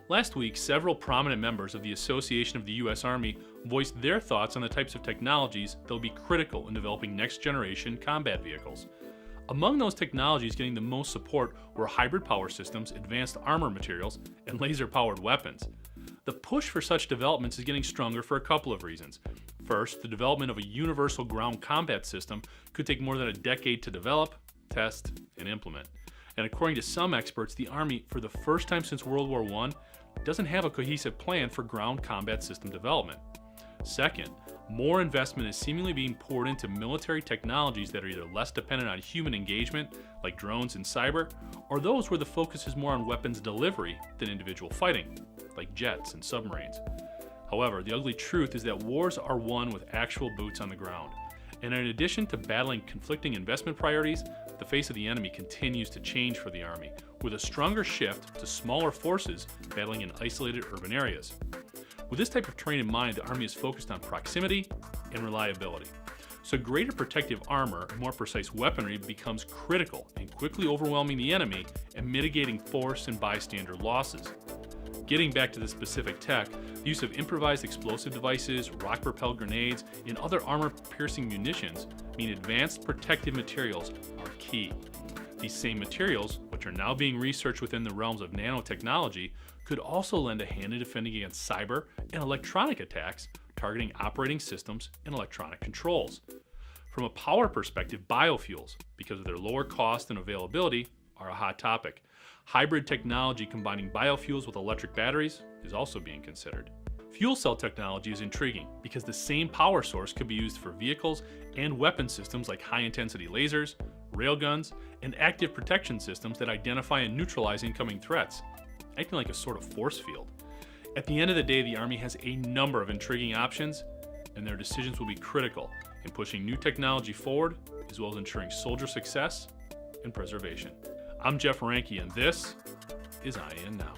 Last week, several prominent members of the Association of the U.S. Army voiced their thoughts on the types of technologies that will be critical in developing next-generation combat vehicles. Among those technologies getting the most support were hybrid power systems, advanced armor materials, and laser-powered weapons. The push for such developments is getting stronger for a couple of reasons. First, the development of a universal ground combat system could take more than a decade to develop, test, and implement. And according to some experts, the Army, for the first time since World War I, doesn't have a cohesive plan for ground combat system development. Second, more investment is seemingly being poured into military technologies that are either less dependent on human engagement, like drones and cyber, or those where the focus is more on weapons delivery than individual fighting, like jets and submarines. However, the ugly truth is that wars are won with actual boots on the ground. And in addition to battling conflicting investment priorities, the face of the enemy continues to change for the Army, with a stronger shift to smaller forces battling in isolated urban areas. With this type of terrain in mind, the Army is focused on proximity and reliability. So greater protective armor and more precise weaponry becomes critical in quickly overwhelming the enemy and mitigating force and bystander losses. Getting back to the specific tech, the use of improvised explosive devices, rock-propelled grenades, and other armor-piercing munitions mean advanced protective materials are key. These same materials, which are now being researched within the realms of nanotechnology, could also lend a hand in defending against cyber and electronic attacks targeting operating systems and electronic controls. From a power perspective, biofuels, because of their lower cost and availability, are a hot topic. Hybrid technology combining biofuels with electric batteries is also being considered. Fuel cell technology is intriguing because the same power source could be used for vehicles and weapon systems like high-intensity lasers, railguns, and active protection systems that identify and neutralize incoming threats, acting like a sort of force field. At the end of the day, the Army has a number of intriguing options, and their decisions will be critical in pushing new technology forward, as well as ensuring soldier success and preservation. I'm Jeff Ranke, and this is IEN Now.